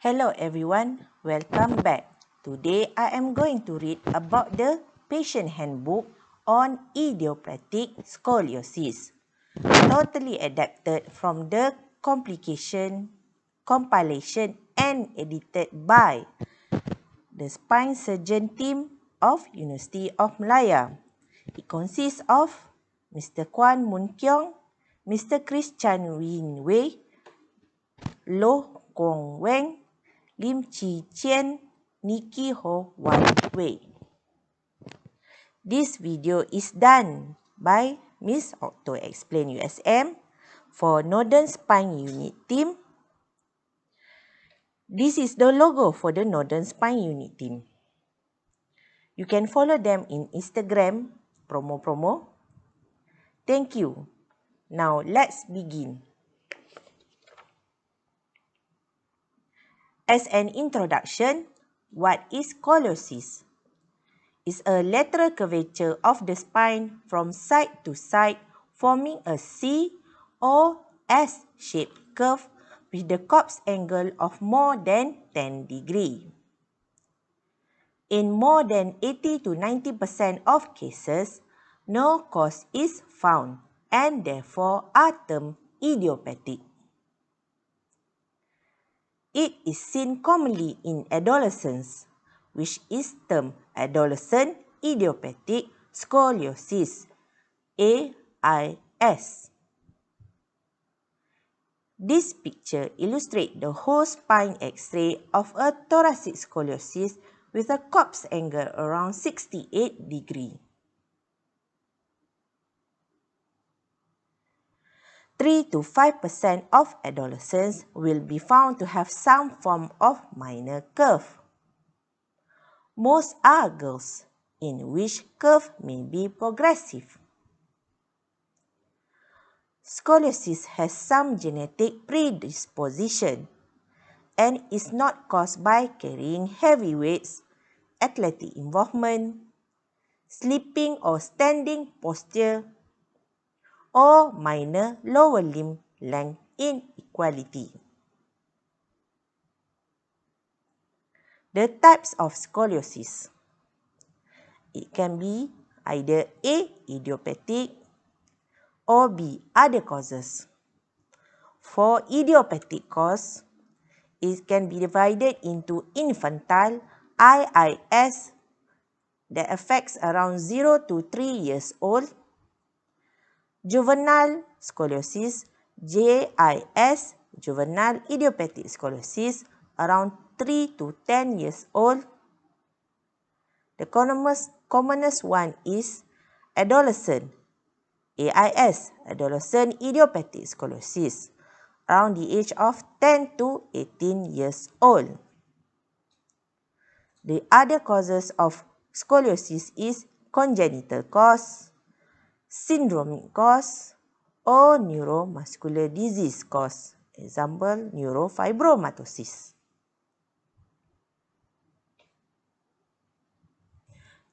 Hello everyone, welcome back. Today I am going to read about the patient handbook on idiopathic scoliosis, totally adapted from the compilation and edited by the spine surgeon team of University of Malaya. It consists of Mr. Kwan Mun Keong, Mr. Chris Chan Win Wei, Loh Kong Weng, Lim Chi Chien, Nikki Ho Wan Wei. This video is done by Miss Octo Explain USM for Northern Spine Unit team. This is the logo for the Northern Spine Unit team. You can follow them in Instagram, promo. Thank you. Now let's begin. As an introduction, what is scoliosis? It's a lateral curvature of the spine from side to side, forming a C or S-shaped curve with the Cobb's angle of more than 10 degrees. In more than 80 to 90% of cases, no cause is found and therefore are termed idiopathic. It is seen commonly in adolescents, which is termed adolescent idiopathic scoliosis, AIS. This picture illustrates the whole spine X-ray of a thoracic scoliosis with a Cobb's angle around 68 degrees. 3 to 5% of adolescents will be found to have some form of minor curve. Most are girls, in which curve may be progressive. Scoliosis has some genetic predisposition and is not caused by carrying heavy weights, athletic involvement, sleeping or standing posture, or minor lower limb length inequality. The types of scoliosis. It can be either A. Idiopathic or B. Other causes. For idiopathic cause, it can be divided into infantile IIS that affects around 0 to 3 years old, juvenile scoliosis JIS, juvenile idiopathic scoliosis, around 3 to 10 years old. The commonest one is adolescent AIS, adolescent idiopathic scoliosis, around the age of 10 to 18 years old. The other causes of scoliosis is congenital cause, syndromic cause, or neuromuscular disease cause, example neurofibromatosis.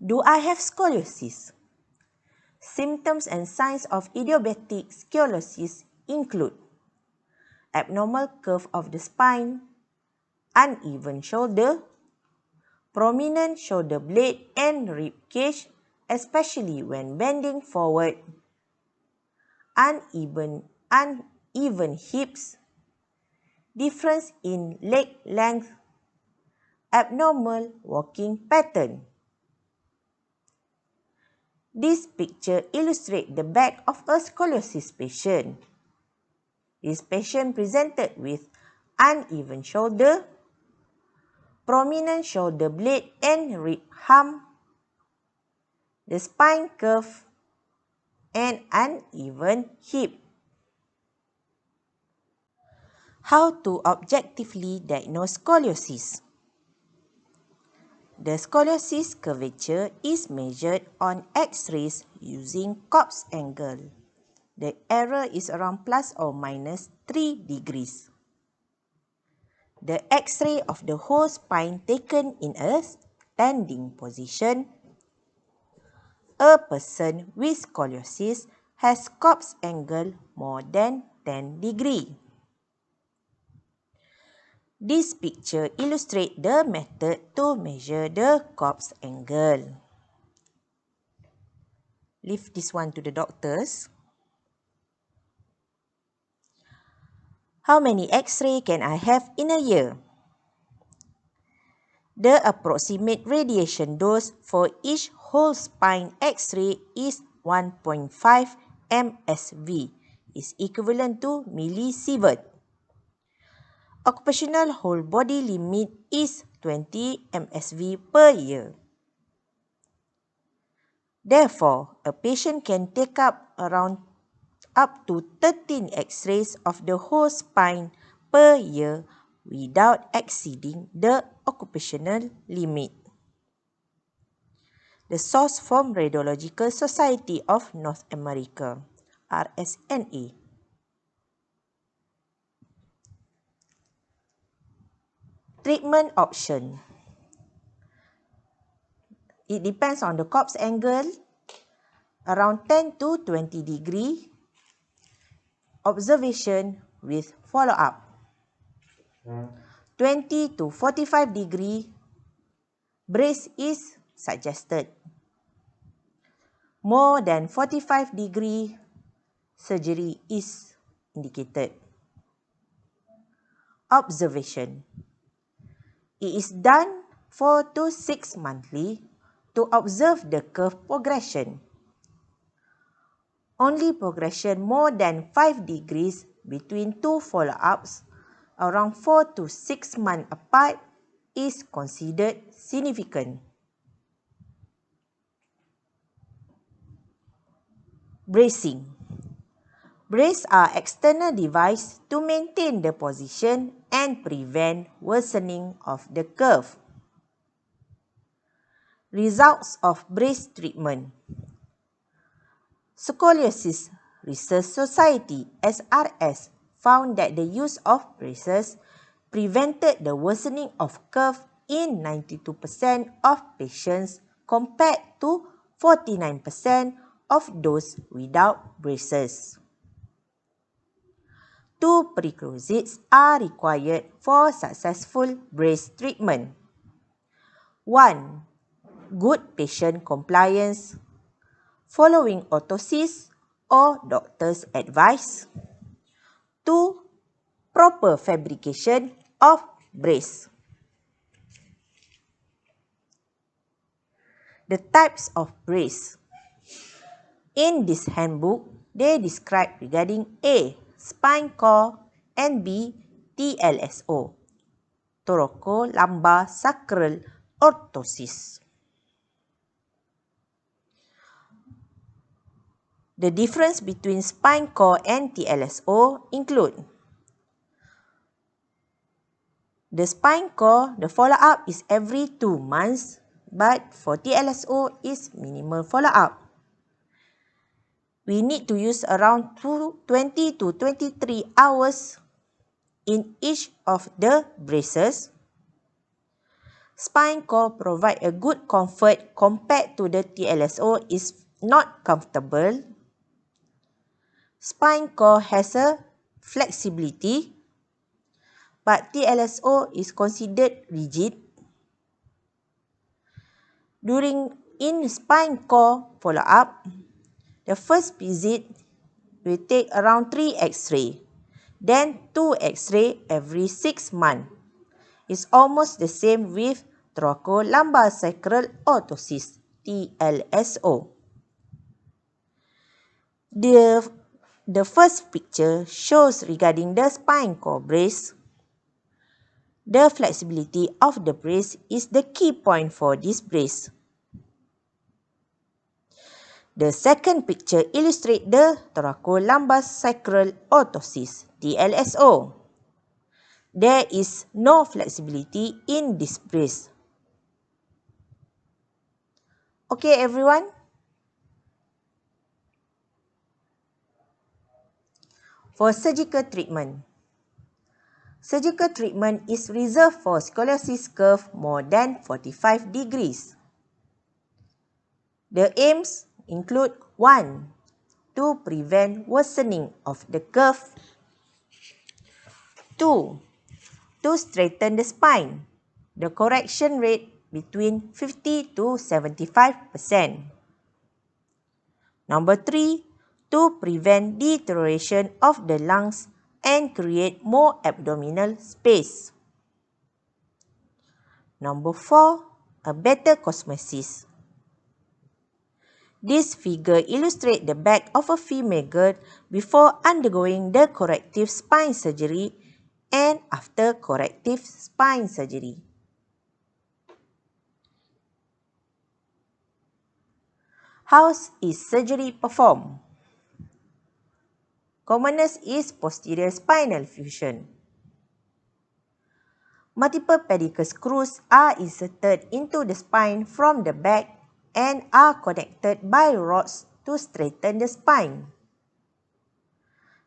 Do I have scoliosis? Symptoms and signs of idiopathic scoliosis include abnormal curve of the spine, uneven shoulder, prominent shoulder blade and rib cage, especially when bending forward, uneven hips, difference in leg length, abnormal walking pattern. This picture illustrates the back of a scoliosis patient. This patient presented with uneven shoulder, prominent shoulder blade and rib hump, the spine curve, and uneven hip. How to objectively diagnose scoliosis? The scoliosis curvature is measured on X-rays using Cobb's angle. The error is around plus or minus 3 degrees. The X-ray of the whole spine taken in a standing position. A person with scoliosis has Cobb's angle more than 10 degrees. This picture illustrates the method to measure the Cobb's angle. Leave this one to the doctors. How many X-ray can I have in a year? The approximate radiation dose for each whole spine X-ray is 1.5 mSv, is equivalent to millisievert. Occupational whole body limit is 20 mSv per year. Therefore, a patient can take up to 13 X-rays of the whole spine per year without exceeding the occupational limit. The source from Radiological Society of North America, RSNA. Treatment option. It depends on the Cobb's angle, around 10 to 20 degree, observation with follow-up. 20 to 45 degree, brace is suggested. More than 45 degree, surgery is indicated. Observation. It is done 4 to 6 monthly to observe the curve progression. Only progression more than 5 degrees between two follow-ups around 4 to 6 months apart is considered significant. Bracing. Braces are external devices to maintain the position and prevent worsening of the curve. Results of brace treatment. Scoliosis Research Society (SRS) found that the use of braces prevented the worsening of curve in 92% of patients compared to 49% of those without braces. 2 prerequisites are required for successful brace treatment. 1. Good patient compliance, following orthosis or doctor's advice. 2. Proper fabrication of brace. The types of brace. In this handbook, they describe regarding A. Spine core and B. TLSO, thoracolumbar sacral orthosis. The difference between spine core and TLSO include the spine core, the follow-up is every 2 months, but for TLSO is minimal follow-up. We need to use around 20 to 23 hours in each of the braces. Spine core provide a good comfort compared to the TLSO is not comfortable. Spine core has a flexibility, but TLSO is considered rigid. In spine core follow-up, the first visit will take around 3 X-ray, then 2 X-ray every 6 months. It's almost the same with thoracolumbar sacral orthosis, TLSO. The first picture shows regarding the spine core brace. The flexibility of the brace is the key point for this brace. The second picture illustrates the thoracolumbar sacral orthosis, TLSO. There is no flexibility in this brace. Okay, everyone? For surgical treatment. Surgical treatment is reserved for scoliosis curve more than 45 degrees. The aims include 1. To prevent worsening of the curve. 2. To to straighten the spine. The correction rate between 50 to 75%. Number 3, to prevent deterioration of the lungs and create more abdominal space. Number 4, a better cosmesis. This figure illustrates the back of a female girl before undergoing the corrective spine surgery and after corrective spine surgery. How is surgery performed? Commonest is posterior spinal fusion. Multiple pedicle screws are inserted into the spine from the back and are connected by rods to straighten the spine.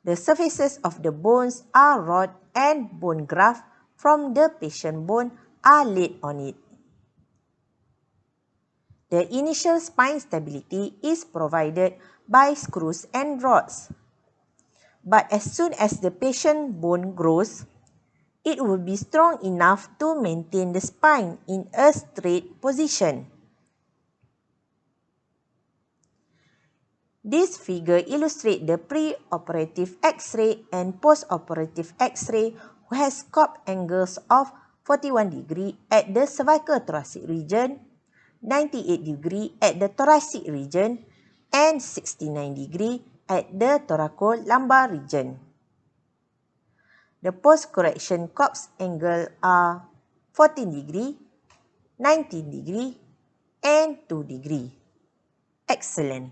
The surfaces of the bones are rod and bone graft from the patient bone are laid on it. The initial spine stability is provided by screws and rods. But as soon as the patient bone grows, it will be strong enough to maintain the spine in a straight position. This figure illustrates the pre-operative X-ray and post-operative X-ray who has Cobb angles of 41 degree at the cervical thoracic region, 98 degree at the thoracic region, and 69 degree at the thoracolumbar region. The post-correction Cobb's angle are 14 degree, 19 degree, and 2 degree. Excellent.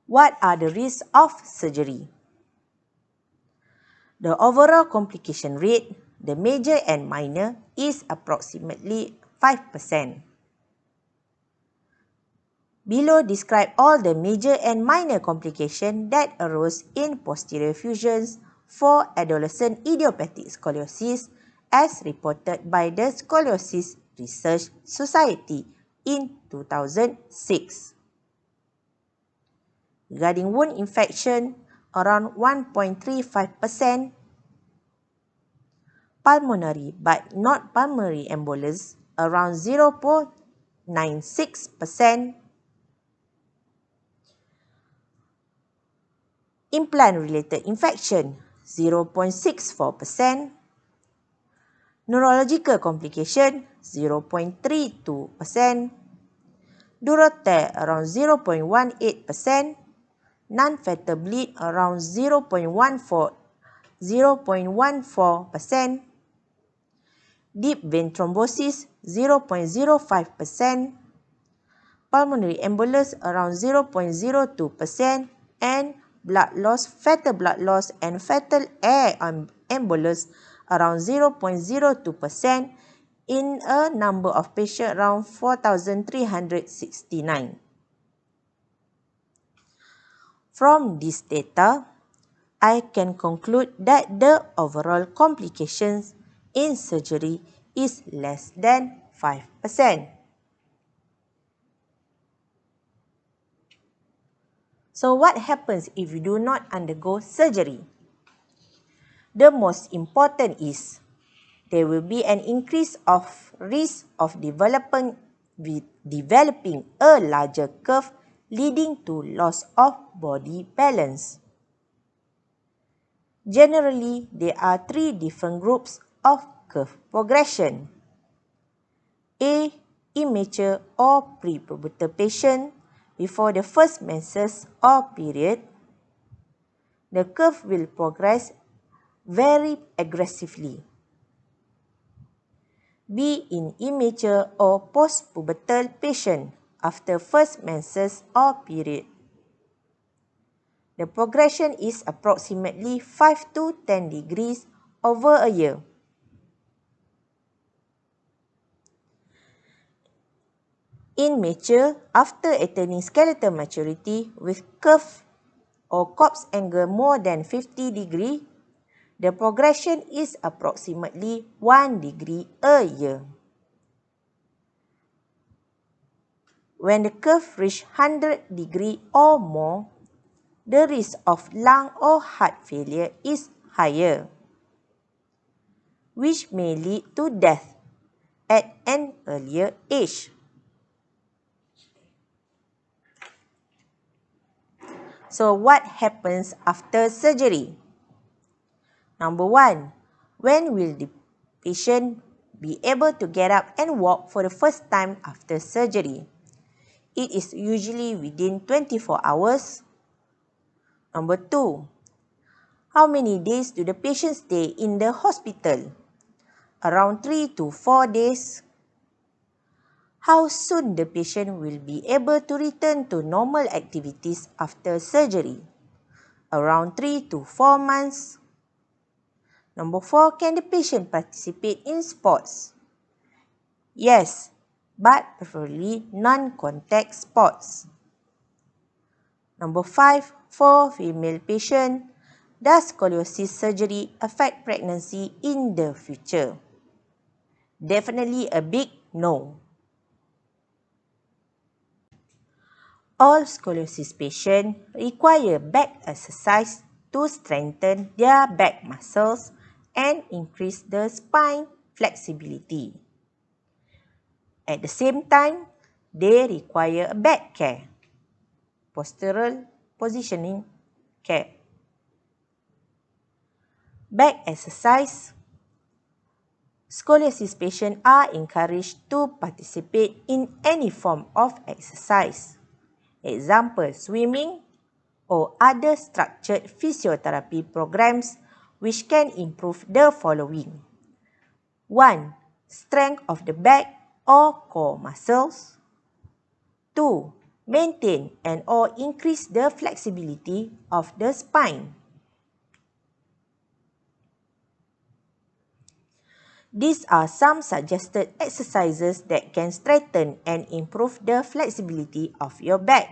What are the risks of surgery? The overall complication rate, the major and minor, is approximately 5%. Below describe all the major and minor complications that arose in posterior fusions for adolescent idiopathic scoliosis as reported by the Scoliosis Research Society in 2006. Regarding wound infection, around 1.35%, pulmonary but not pulmonary embolus, around 0.96%, implant-related infection, 0.64%, neurological complication, 0.32%, dural tear, around 0.18%, non-fatal bleed, around 0.14%, deep vein thrombosis, 0.05%, pulmonary embolus, around 0.02%, and blood loss, fatal blood loss, and fatal air embolus, around 0.02% in a number of patients around 4,369. From this data, I can conclude that the overall complications in surgery is less than 5%. So what happens if you do not undergo surgery? The most important is there will be an increase of risk of developing a larger curve leading to loss of body balance. Generally, there are 3 different groups of curve progression. A. Immature or pre-pubertal patient before the first menses or period. The curve will progress very aggressively. B. In immature or post-pubertal patient after first menses or period. The progression is approximately 5 to 10 degrees over a year. In mature, after attaining skeletal maturity with curve or Cobb's angle more than 50 degree, the progression is approximately 1 degree a year. When the curve reaches 100 degree or more, the risk of lung or heart failure is higher, which may lead to death at an earlier age. So what happens after surgery? Number 1, when will the patient be able to get up and walk for the first time after surgery? It is usually within 24 hours. Number 2, how many days do the patient stay in the hospital? Around 3 to 4 days. How soon the patient will be able to return to normal activities after surgery? Around 3 to 4 months. Number 4, can the patient participate in sports? Yes, but preferably non-contact sports. Number 5, for female patient, does scoliosis surgery affect pregnancy in the future? Definitely a big no. All scoliosis patients require back exercise to strengthen their back muscles and increase the spine flexibility. At the same time, they require back care, postural positioning care. Back exercise. Scoliosis patients are encouraged to participate in any form of exercise. Example, swimming or other structured physiotherapy programs which can improve the following. 1. Strength of the back or core muscles. 2. Maintain and or increase the flexibility of the spine. These are some suggested exercises that can strengthen and improve the flexibility of your back.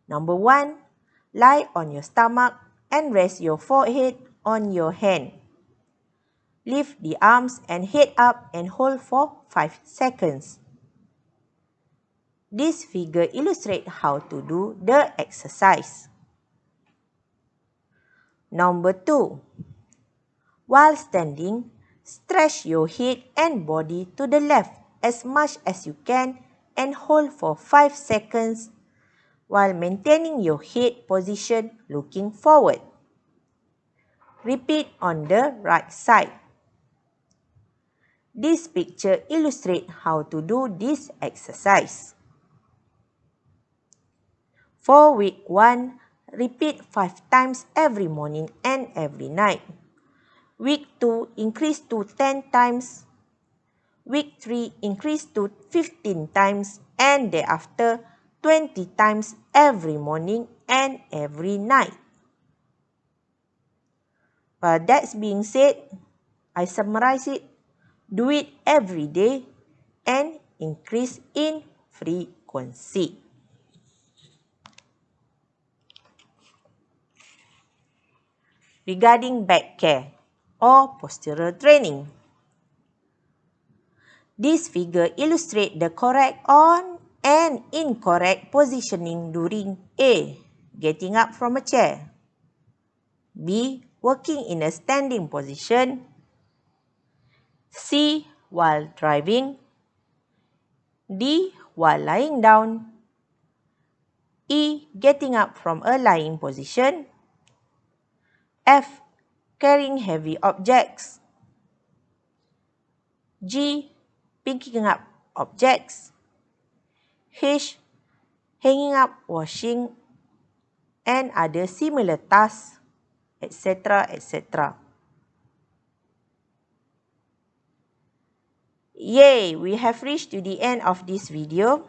Number 1, lie on your stomach and rest your forehead on your hand. Lift the arms and head up and hold for 5 seconds. This figure illustrates how to do the exercise. Number 2, while standing, stretch your head and body to the left as much as you can and hold for 5 seconds while maintaining your head position looking forward. Repeat on the right side. This picture illustrates how to do this exercise. For week 1, repeat 5 times every morning and every night. Week 2, increase to 10 times. Week 3, increase to 15 times and thereafter 20 times every morning and every night. But that being said, I summarize it. Do it every day and increase in frequency. Regarding back care or postural training. This figure illustrates the correct on and incorrect positioning during A. Getting up from a chair. B. Working in a standing position. C. While driving. D. While lying down. E. Getting up from a lying position. F. Carrying heavy objects. G. Picking up objects. H. Hanging up, washing, and other similar tasks, etc. etc. Yay! We have reached to the end of this video.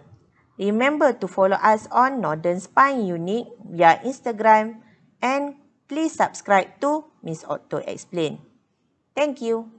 Remember to follow us on Northern Spine Unit via Instagram and please subscribe to Miss Otto Explain. Thank you.